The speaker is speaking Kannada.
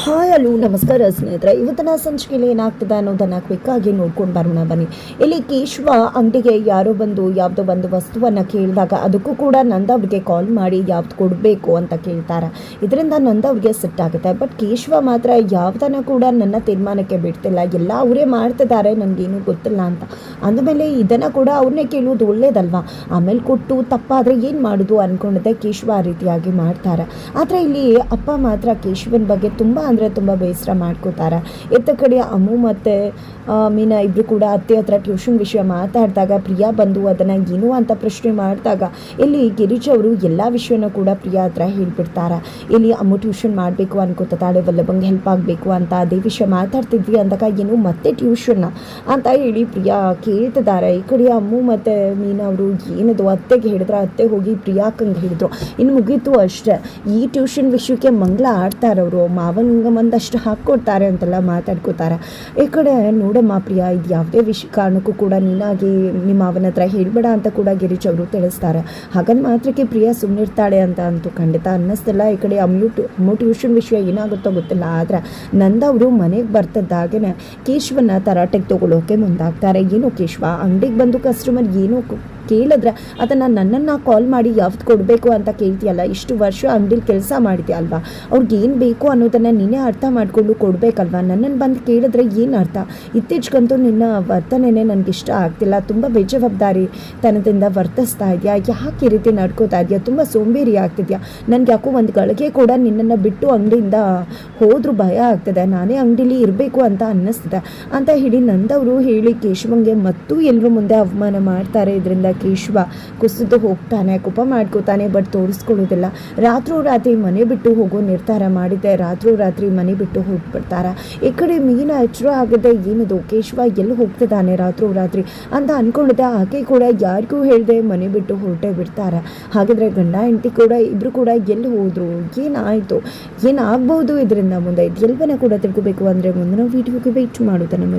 ಹಾಯ್ ಹಲೋ ನಮಸ್ಕಾರ ಸ್ನೇಹಿತರೆ, ಇವತ್ತಿನ ಸಂಚಿಕೆಯಲ್ಲಿ ಏನಾಗ್ತದೆ ಅನ್ನೋದನ್ನು ಕ್ವಿಕ್ಕಾಗಿ ನೋಡ್ಕೊಂಡು ಬರೋಣ ಬನ್ನಿ. ಇಲ್ಲಿ ಕೇಶವ ಅಂಗಡಿಗೆ ಯಾರೋ ಬಂದು ಯಾವುದೋ ಒಂದು ವಸ್ತುವನ್ನು ಕೇಳಿದಾಗ ಅದಕ್ಕೂ ಕೂಡ ನಂದ ಅವ್ರಿಗೆ ಕಾಲ್ ಮಾಡಿ ಯಾವ್ದು ಕೊಡಬೇಕು ಅಂತ ಕೇಳ್ತಾರೆ. ಇದರಿಂದ ನಂದ ಅವ್ರಿಗೆ ಸಿಟ್ಟಾಗುತ್ತೆ. ಬಟ್ ಕೇಶವ ಮಾತ್ರ ಯಾವುದನ್ನು ಕೂಡ ನನ್ನ ತೀರ್ಮಾನಕ್ಕೆ ಬಿಡ್ತಿಲ್ಲ, ಎಲ್ಲ ಅವರೇ ಮಾಡ್ತಿದ್ದಾರೆ, ನನಗೇನು ಗೊತ್ತಿಲ್ಲ ಅಂತ ಅಂದಮೇಲೆ ಇದನ್ನು ಕೂಡ ಅವ್ರನ್ನೇ ಕೇಳುವುದು ಒಳ್ಳೇದಲ್ವಾ. ಆಮೇಲೆ ಕೊಟ್ಟು ತಪ್ಪಾದರೆ ಏನು ಮಾಡೋದು ಅಂದ್ಕೊಂಡಿದ್ದೆ ಕೇಶವ ಆ ರೀತಿಯಾಗಿ ಮಾಡ್ತಾರೆ. ಆದರೆ ಇಲ್ಲಿ ಅಪ್ಪ ಮಾತ್ರ ಕೇಶವನ ಬಗ್ಗೆ ತುಂಬ ಅಂದರೆ ತುಂಬ ಬೇಸರ ಮಾಡ್ಕೋತಾರೆ. ಎತ್ತ ಕಡೆ ಅಮ್ಮು ಮತ್ತು ಮೀನಾ ಇಬ್ಬರು ಕೂಡ ಅತ್ತೆ ಹತ್ರ ಟ್ಯೂಷನ್ ವಿಷಯ ಮಾತಾಡಿದಾಗ ಪ್ರಿಯಾ ಬಂದು ಅದನ್ನು ಏನು ಅಂತ ಪ್ರಶ್ನೆ ಮಾಡಿದಾಗ ಇಲ್ಲಿ ಗಿರಿಜ್ ಅವರು ಎಲ್ಲ ವಿಷಯನೂ ಕೂಡ ಪ್ರಿಯಾ ಹತ್ರ ಹೇಳ್ಬಿಡ್ತಾರೆ. ಇಲ್ಲಿ ಅಮ್ಮು ಟ್ಯೂಷನ್ ಮಾಡಬೇಕು ಅನ್ಕೋತಾಳೆ, ವಲ್ಲಭಂಗೆ ಹೆಲ್ಪ್ ಆಗಬೇಕು ಅಂತ ಅದೇ ವಿಷಯ ಮಾತಾಡ್ತಿದ್ವಿ ಅಂದಾಗ ಏನು ಮತ್ತೆ ಟ್ಯೂಷನ್ನ ಅಂತ ಹೇಳಿ ಪ್ರಿಯಾ ಕೇಳ್ತಿದ್ದಾರೆ. ಈ ಕಡೆ ಅಮ್ಮು ಮತ್ತು ಮೀನಾ ಅವರು ಏನದು ಅತ್ತೆಗೆ ಹೇಳಿದ್ರೆ ಅತ್ತೆ ಹೋಗಿ ಪ್ರಿಯಾಕಂಗೆ ಹೇಳಿದ್ರು, ಇನ್ನು ಮುಗೀತು ಅಷ್ಟೇ. ಈ ಟ್ಯೂಷನ್ ವಿಷಯಕ್ಕೆ ಮಂಗಳ ಆಡ್ತಾರವರು, ಮಾವನ ಮಂದಷ್ಟು ಹಾಕ್ಕೊಡ್ತಾರೆ ಅಂತೆಲ್ಲ ಮಾತಾಡ್ಕೋತಾರೆ. ಈ ಕಡೆ ನೋಡಮ್ಮ ಪ್ರಿಯಾ, ಇದು ಯಾವುದೇ ಕಾರಣಕ್ಕೂ ಕೂಡ ನೀನಾಗಿ ನಿಮ್ಮ ಅವನ ಹತ್ರ ಹೇಳ್ಬೇಡ ಅಂತ ಕೂಡ ಗಿರೀಶ್ ಅವರು ತಿಳಿಸ್ತಾರೆ. ಹಾಗಂದು ಮಾತ್ರಕ್ಕೆ ಪ್ರಿಯಾ ಸುಮ್ಮನಿರ್ತಾಳೆ ಅಂತ ಅಂತೂ ಖಂಡಿತ ಅನ್ನಿಸ್ತಿಲ್ಲ. ಈ ಕಡೆ ಅಮ್ಮು ಟ್ಯೂಷನ್ ವಿಷಯ ಏನಾಗುತ್ತೋ ಗೊತ್ತಿಲ್ಲ. ಆದರೆ ನಂದವರು ಮನೆಗೆ ಬರ್ತಿದ್ದಾಗೇ ಕೇಶವನ್ನ ತರಾಟೆಗೆ ತೊಗೊಳೋಕೆ ಮುಂದಾಗ್ತಾರೆ. ಏನು ಕೇಶವ ಅಂಗಡಿಗೆ ಬಂದು ಕಸ್ಟಮರ್ ಏನೋ ಕೇಳಿದ್ರೆ ಅದನ್ನು ನನ್ನನ್ನು ಕಾಲ್ ಮಾಡಿ ಯಾವ್ದು ಕೊಡಬೇಕು ಅಂತ ಕೇಳ್ತೀಯಲ್ಲ, ಇಷ್ಟು ವರ್ಷ ಅಂಗಡಿಲಿ ಕೆಲಸ ಮಾಡಿದ್ಯಾ ಅಲ್ವಾ, ಅವ್ರಿಗೆ ಏನು ಬೇಕು ಅನ್ನೋದನ್ನು ನೀನೇ ಅರ್ಥ ಮಾಡಿಕೊಂಡು ಕೊಡಬೇಕಲ್ವಾ. ನನ್ನನ್ನು ಬಂದು ಕೇಳಿದ್ರೆ ಏನು ಅರ್ಥ? ಇತ್ತೀಚೆಗಂತೂ ನಿನ್ನ ವರ್ತನೆನೇ ನನಗಿಷ್ಟ ಆಗ್ತಿಲ್ಲ, ತುಂಬ ಬೇಜವಾಬ್ದಾರಿ ತನದಿಂದ ವರ್ತಿಸ್ತಾ ಇದೆಯಾ, ಯಾಕೆ ಈ ರೀತಿ ನಡ್ಕೋತಾ ಇದೆಯಾ, ತುಂಬ ಸೋಂಬೇರಿ ಆಗ್ತಿದ್ಯಾ, ನನಗೆ ಯಾಕೋ ಒಂದು ಗಳಿಗೆ ಕೂಡ ನಿನ್ನನ್ನು ಬಿಟ್ಟು ಅಂಗಡಿಯಿಂದ ಹೋದರೂ ಭಯ ಆಗ್ತದೆ, ನಾನೇ ಅಂಗಡಿಲಿ ಇರಬೇಕು ಅಂತ ಅನ್ನಿಸ್ತದೆ ಅಂತ ಹೇಳಿ ನಂದವರು ಹೇಳಿ ಕೇಶವಂಗೆ ಮತ್ತೂ ಎಲ್ಲರೂ ಮುಂದೆ ಅವಮಾನ ಮಾಡ್ತಾರೆ. ಇದರಿಂದ ಕೇಶವ ಕುಸಿದು ಹೋಗ್ತಾನೆ, ಕೋಪ ಮಾಡ್ಕೋತಾನೆ, ಬಟ್ ತೋರಿಸ್ಕೊಳ್ಳೋದಿಲ್ಲ. ರಾತ್ರಿ ಮನೆ ಬಿಟ್ಟು ಹೋಗೋ ನಿರ್ಧಾರ ಮಾಡಿದ್ದೆ, ರಾತ್ರಿ ಮನೆ ಬಿಟ್ಟು ಹೋಗ್ಬಿಡ್ತಾರೆ. ಈ ಕಡೆ ಮೀನಾ ಎಚ್ಚರ ಆಗದೆ ಏನದು ಕೇಶವ ಎಲ್ಲಿ ಹೋಗ್ತಿದ್ದಾನೆ ರಾತ್ರಿ ಅಂತ ಅಂದ್ಕೊಂಡಿದ್ದೆ. ಆಕೆ ಕೂಡ ಯಾರಿಗೂ ಹೇಳ್ದೆ ಮನೆ ಬಿಟ್ಟು ಹೊರಟೇ ಬಿಡ್ತಾರೆ. ಹಾಗಿದ್ರೆ ಗಂಡ ಹೆಂಡತಿ ಕೂಡ ಇಬ್ರು ಕೂಡ ಎಲ್ಲಿ ಹೋದ್ರು, ಏನಾಯಿತು, ಏನಾಗ್ಬೋದು ಇದರಿಂದ ಮುಂದೆ, ಎಲ್ಲವನ್ನ ಕೂಡ ತಿಳ್ಕೋಬೇಕು ಅಂದರೆ ಮುಂದಿನ ವಿಡಿಯೋಗೆ ವೆಯ್ಟ್ ಮಾಡೋದನ್ನು